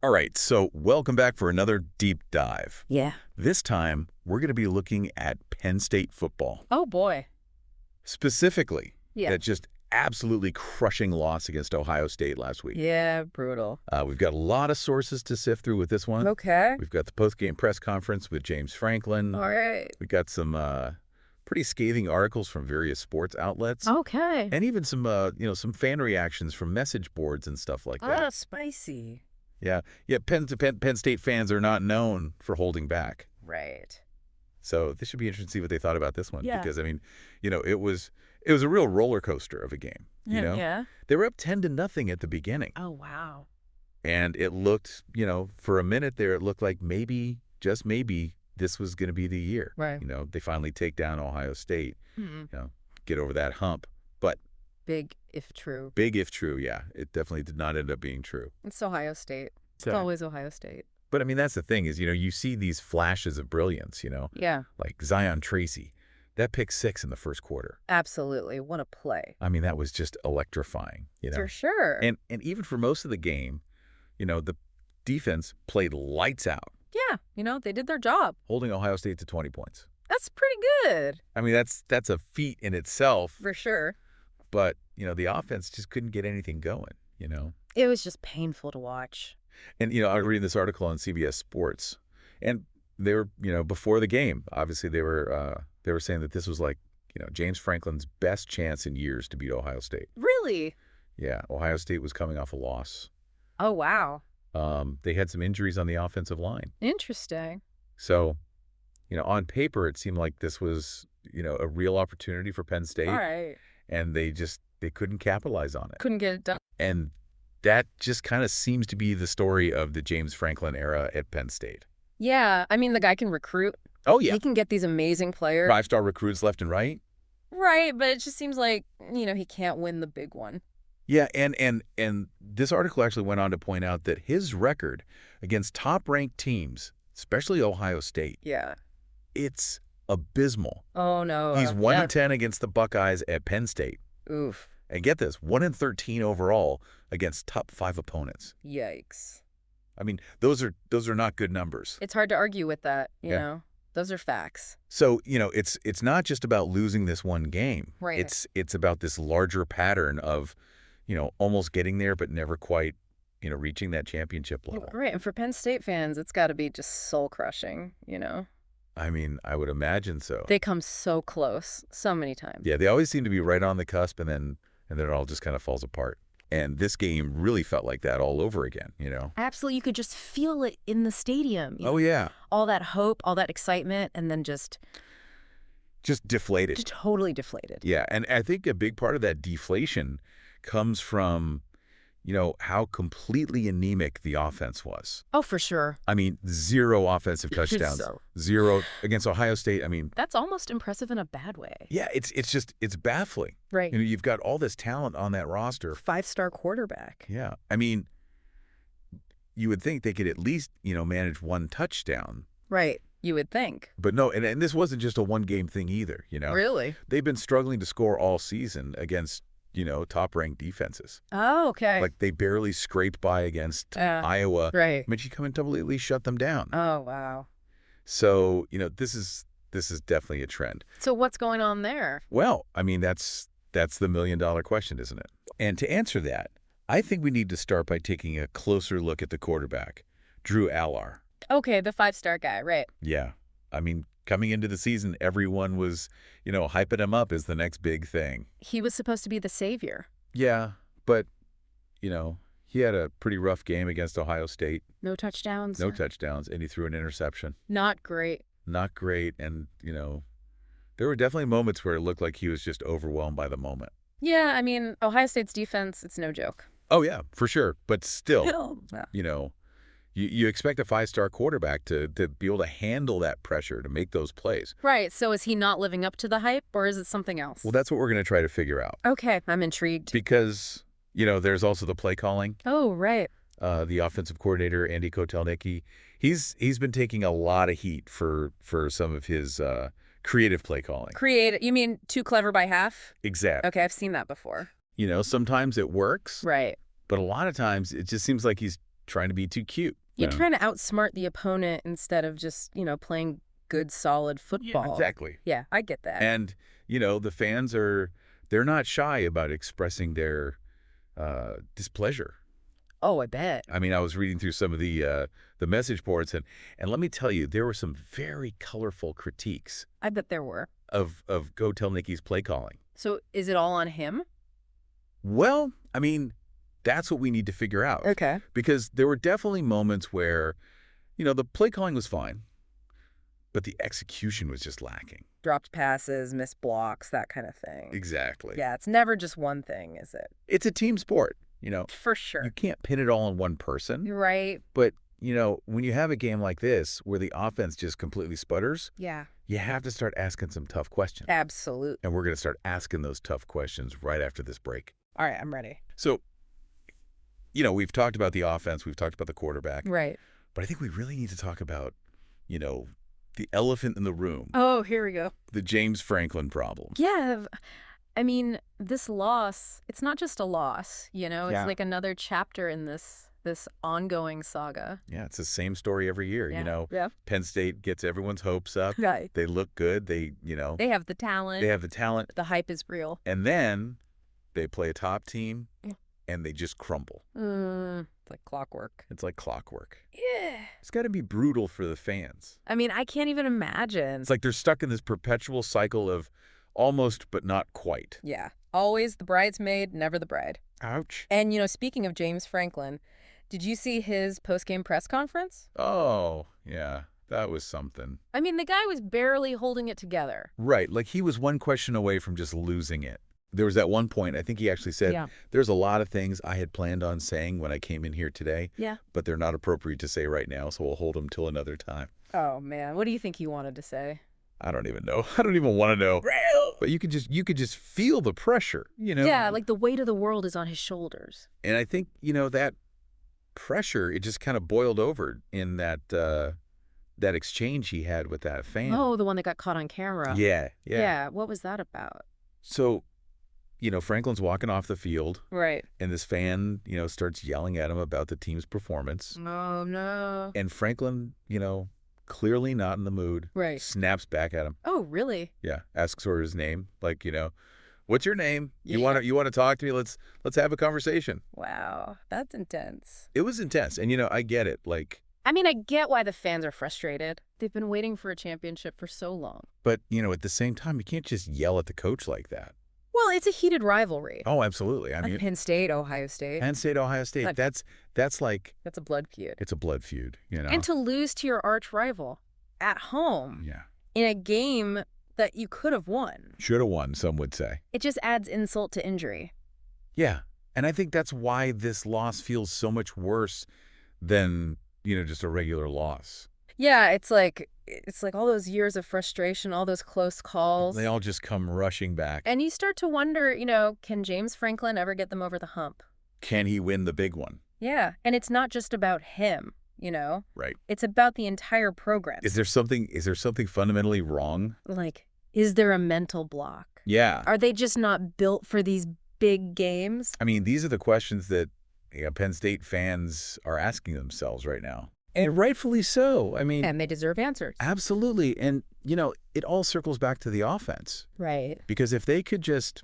All right, so welcome back for another deep dive. Yeah. This time, we're going to be looking at Penn State football. Oh, boy. Specifically, Yeah. that just absolutely crushing loss against Ohio State last week. Yeah, brutal. We've got a lot of sources to sift through with this one. Okay. We've got the post-game press conference with James Franklin. All right. We've got some pretty scathing articles from various sports outlets. Okay. And even some, some fan reactions from message boards and stuff like that. Oh, spicy. Yeah. Penn State fans are not known for holding back. Right. So this should be interesting to see what they thought about this one. Yeah. Because, I mean, it was a real roller coaster of a game, Yeah. They were up 10-0 at the beginning. Oh, wow. And it looked, for a minute there, it looked like maybe, just maybe, this was going to be the year. Right. They finally take down Ohio State, Mm-hmm. get over that hump. But Big if true. big if true, yeah. It definitely did not end up being true. It's Ohio State. It's So- always Ohio State. But, I mean, that's the thing is, you see these flashes of brilliance, Yeah. like Zion Tracy. That pick 6 in the first quarter. Absolutely. What a play. I mean, that was just electrifying, For sure. And even for most of the game, the defense played lights out, yeah. They did their job. holding Ohio State to 20 points. That's pretty good. I mean, that's a feat in itself, For sure. but, the offense just couldn't get anything going, It was just painful to watch. And, I was reading this article on CBS Sports, and they were, before the game, obviously they were saying that this was like, James Franklin's best chance in years to beat Ohio State. Really? Yeah, Ohio State was coming off a loss. Oh, wow. They had some injuries on the offensive line. Interesting. So, on paper, it seemed like this was, a real opportunity for Penn State. All right. And they couldn't capitalize on it. Couldn't get it done. And that just kind of seems to be the story of the James Franklin era at Penn State. Yeah. I mean, the guy can recruit. Oh, yeah. He can get these amazing players. 5-star recruits left and right. Right, but it just seems like, he can't win the big one. Yeah, and this article actually went on to point out that his record against top-ranked teams, especially Ohio State, Yeah. it's abysmal. Oh, no. He's 1-10 against the Buckeyes at Penn State. Oof. And get this, 1-13 overall against top 5 opponents. Yikes. I mean, those are not good numbers. It's hard to argue with that, you Yeah. know. Those are facts. So, it's not just about losing this one game. Right. It's about this larger pattern of, almost getting there but never quite, reaching that championship level. Right, and for Penn State fans, it's got to be just soul-crushing, I mean, I would imagine so. They come so close so many times. Yeah, they always seem to be right on the cusp, and then it all just kind of falls apart. And this game really felt like that all over again, Absolutely. You could just feel it in the stadium. Oh, yeah. All that hope, all that excitement, and then just Deflated. totally deflated. Yeah, and I think a big part of that deflation comes from, how completely anemic the offense was. Oh, for sure. I mean, 0 offensive touchdowns. So- 0 against Ohio State. I mean, That's almost impressive in a bad way. yeah, it's baffling. Right. You've got all this talent on that roster. 5-star quarterback. Yeah. I mean, you would think they could at least, manage 1 touchdown. Right. You would think. But no, and this wasn't just a one-game thing either, Really? They've been struggling to score all season against, top-ranked defenses. Oh, okay. Like, they barely scraped by against Iowa. Right. Michigan come and completely shut them down. Oh, wow. So, this is definitely a trend. So what's going on there? Well, I mean, that's the million-dollar question, isn't it? And to answer that, I think we need to start by taking a closer look at the quarterback, Drew Allar. Okay, the 5-star guy, right. Yeah. I mean, coming into the season, everyone was, hyping him up as the next big thing. He was supposed to be the savior. Yeah, but, he had a pretty rough game against Ohio State. No touchdowns. No touchdowns, and he threw an interception. Not great. Not great, and, there were definitely moments where it looked like he was just overwhelmed by the moment. Yeah, I mean, Ohio State's defense, it's no joke. Oh, yeah, for sure. But still, Yeah. you expect a 5-star quarterback to be able to handle that pressure, to make those plays. Right, so is he not living up to the hype, or is it something else? Well, that's what we're going to try to figure out. Okay, I'm intrigued. Because, there's also the play calling. Oh, right. The offensive coordinator, Andy Kotelnicki, he's been taking a lot of heat for some of his creative play calling. You mean too clever by half? Exactly. Okay, I've seen that before. Sometimes it works. Right. But a lot of times it just seems like he's trying to be too cute. You're trying to outsmart the opponent instead of just, playing good, solid football. Yeah, exactly. Yeah, I get that. And, the fans they're not shy about expressing their displeasure. Oh, I bet. I mean, I was reading through some of the message boards, and let me tell you, there were some very colorful critiques I bet there were. of Go Tell Nikki's play calling. So is it all on him? Well, I mean, that's what we need to figure out. Okay. Because there were definitely moments where, the play calling was fine, but the execution was just lacking. Dropped passes, missed blocks, that kind of thing. Exactly. Yeah, it's never just one thing, is it? It's a team sport, For sure. You can't pin it all on one person. Right. But, when you have a game like this where the offense just completely sputters, Yeah. you have to start asking some tough questions. Absolutely. And we're going to start asking those tough questions right after this break. All right, I'm ready. So, we've talked about the offense, we've talked about the quarterback. Right. But I think we really need to talk about, the elephant in the room. Oh, here we go. The James Franklin problem. Yeah. I mean, this loss, it's not just a loss, It's like another chapter in this ongoing saga. Yeah, it's the same story every year, Yeah. Penn State gets everyone's hopes up. Right. They look good. They They have the talent. have the talent. The hype is real. And then they play a top team, Yeah. and they just crumble. It's like clockwork. It's like clockwork. Yeah. It's got to be brutal for the fans. I mean, I can't even imagine. It's like they're stuck in this perpetual cycle of almost but not quite. Yeah. Always the bridesmaid, never the bride. Ouch. And, speaking of James Franklin, did you see his post-game press conference? Oh, yeah. That was something. I mean, the guy was barely holding it together. Right. Like he was one question away from just losing it. There was at one point, I think he actually said, there's a lot of things I had planned on saying when I came in here today, but they're not appropriate to say right now, so we'll hold them till another time. Oh, man. What do you think he wanted to say? I don't even know. I don't even want to know. But you could just feel the pressure, Yeah, like the weight of the world is on his shoulders. And I think, that pressure, it just kind of boiled over in that exchange he had with that fan. Oh, the one that got caught on camera. Yeah. Yeah, what was that about? So, Franklin's walking off the field. Right. And this fan, starts yelling at him about the team's performance. Oh, no. And Franklin, clearly not in the mood. Right. Snaps back at him. Oh, really? Yeah. Asks for his name. Like, what's your name? You want to talk to me? Let's have a conversation. Wow. That's intense. It was intense. And, I get it. Like, I mean, I get why the fans are frustrated. They've been waiting for a championship for so long. But, at the same time, you can't just yell at the coach like that. Well, it's a heated rivalry. Oh, absolutely. I mean, Penn State, Ohio State. Penn State, Ohio State. That's like... That's a blood feud. It's a blood feud, And to lose to your arch rival at home. Yeah. In a game that you could have won. Should have won, some would say. It just adds insult to injury. Yeah. And I think that's why this loss feels so much worse than, just a regular loss. Yeah, it's like all those years of frustration, all those close calls. They all just come rushing back. And you start to wonder, can James Franklin ever get them over the hump? Can he win the big one? Yeah, and it's not just about him, Right. It's about the entire program. Is there something fundamentally wrong? Like, is there a mental block? Yeah. Are they just not built for these big games? I mean, these are the questions that Penn State fans are asking themselves right now. And rightfully so. I mean... And they deserve answers. Absolutely. And, it all circles back to the offense. Right. Because if they could just,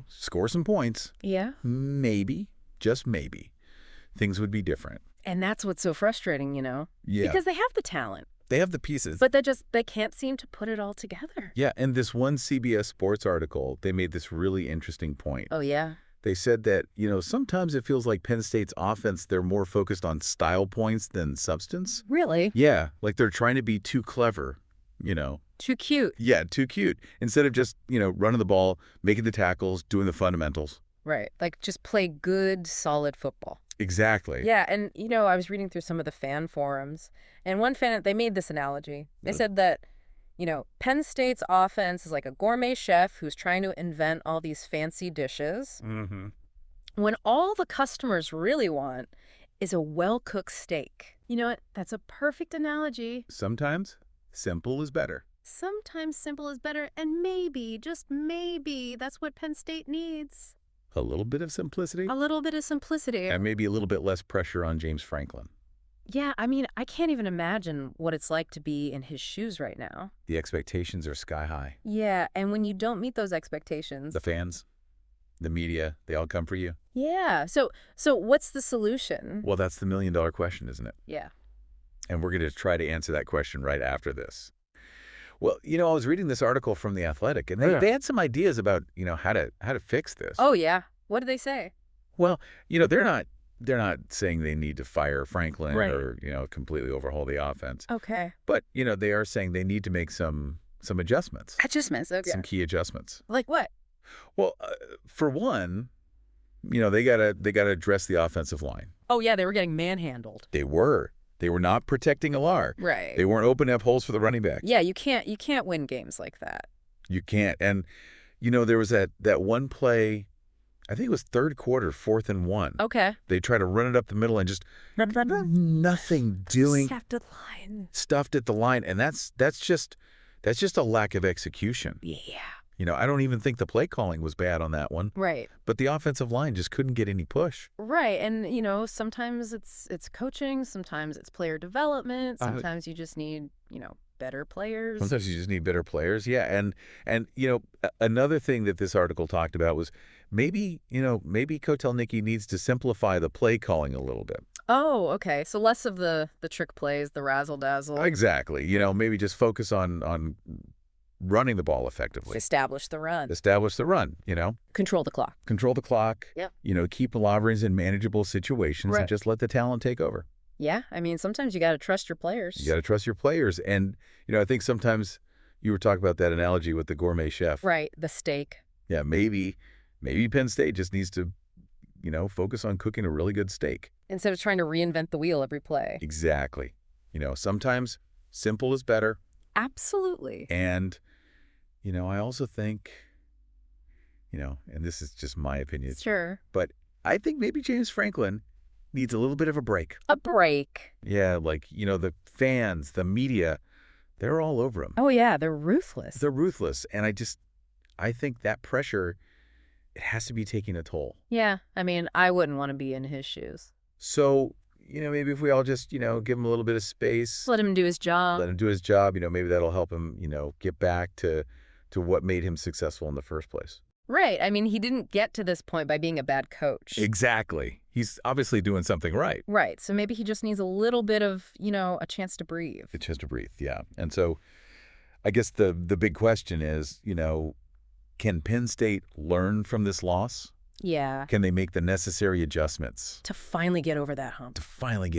score some points... Yeah. Maybe, just maybe, things would be different. And that's what's so frustrating, Yeah. Because they have the talent. They have the pieces. But they can't seem to put it all together. Yeah, and this one CBS Sports article, they made this really interesting point. Oh, yeah? They said that, sometimes it feels like Penn State's offense, they're more focused on style points than substance. Really? Yeah, like they're trying to be too clever, Too cute. Yeah, too cute. Instead of just, running the ball, making the tackles, doing the fundamentals. Right. Like just play good, solid football. Exactly. Yeah, and, I was reading through some of the fan forums, and one fan, they made this analogy. They said that, Penn State's offense is like a gourmet chef who's trying to invent all these fancy dishes. Mm-hmm. When all the customers really want is a well-cooked steak. You know what? That's a perfect analogy. Sometimes simple is better. Sometimes simple is better, and maybe, just maybe, that's what Penn State needs. A little bit of simplicity? A little bit of simplicity. And maybe a little bit less pressure on James Franklin. Yeah, I mean, I can't even imagine what it's like to be in his shoes right now. The expectations are sky high. Yeah, and when you don't meet those expectations... The fans, the media, they all come for you. Yeah, so what's the solution? Well, that's the million-dollar question, isn't it? Yeah. And we're going to try to answer that question right after this. Well, I was reading this article from The Athletic, and they had some ideas about, how to fix this. Oh, yeah. What did they say? Well, they're not saying they need to fire Franklin or, completely overhaul the offense. Okay. But, they are saying they need to make some adjustments. Adjustments, okay. Some key adjustments. Like what? Well, for one, they gotta address the offensive line. Oh, yeah, they were getting manhandled. They were. They were not protecting Alar. Right. They weren't opening up holes for the running back. Yeah, you can't win games like that. You can't. And, there was that one play, I think it was third quarter, 4th and 1. Okay. They tried to run it up the middle and just nothing doing. Stuffed at the line. And that's just a lack of execution. Yeah. I don't even think the play calling was bad on that one. Right. But the offensive line just couldn't get any push. Right. And, sometimes it's coaching, sometimes it's player development, sometimes you just need, better players. Sometimes you just need better players. Yeah. And another thing that this article talked about was maybe Kotelnicki needs to simplify the play calling a little bit. Oh, okay. So less of the trick plays, the razzle-dazzle. Exactly. Maybe just focus on running the ball effectively. Establish the run. Control the clock. Yep. Keep Lavers in manageable situations and just let the talent take over. Yeah. I mean, sometimes you got to trust your players. You got to trust your players. And, I think sometimes you were talking about that analogy with the gourmet chef. Right. The steak. Yeah. Maybe Penn State just needs to, focus on cooking a really good steak. Instead of trying to reinvent the wheel every play. Exactly. Sometimes simple is better. Absolutely. And, I also think, and this is just my opinion. Sure. But I think maybe James Franklin needs a little bit of a break. A break. Yeah, the fans, the media, they're all over him. Oh, yeah, they're ruthless. And I think that pressure, it has to be taking a toll. Yeah, I mean, I wouldn't want to be in his shoes. So, maybe if we all just, give him a little bit of space. Let him do his job. Maybe that'll help him, get back to what made him successful in the first place. Right. I mean, he didn't get to this point by being a bad coach. Exactly. He's obviously doing something right. Right. So maybe he just needs a little bit of, a chance to breathe. A chance to breathe, yeah. And so I guess the big question is, can Penn State learn from this loss? Yeah. Can they make the necessary adjustments? To finally get over that hump. To finally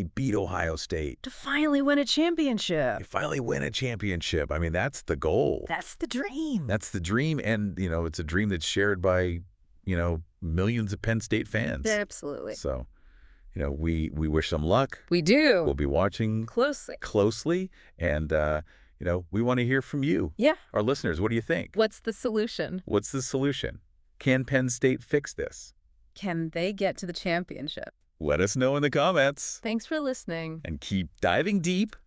beat Ohio State. To finally win a championship. I mean, that's the goal. That's the dream. And, it's a dream that's shared by, millions of Penn State fans. Absolutely. So, we wish them luck. We do. We'll be watching closely. And, we want to hear from you. Yeah. Our listeners, what do you think? What's the solution? Can Penn State fix this? Can they get to the championship? Let us know in the comments. Thanks for listening. And keep diving deep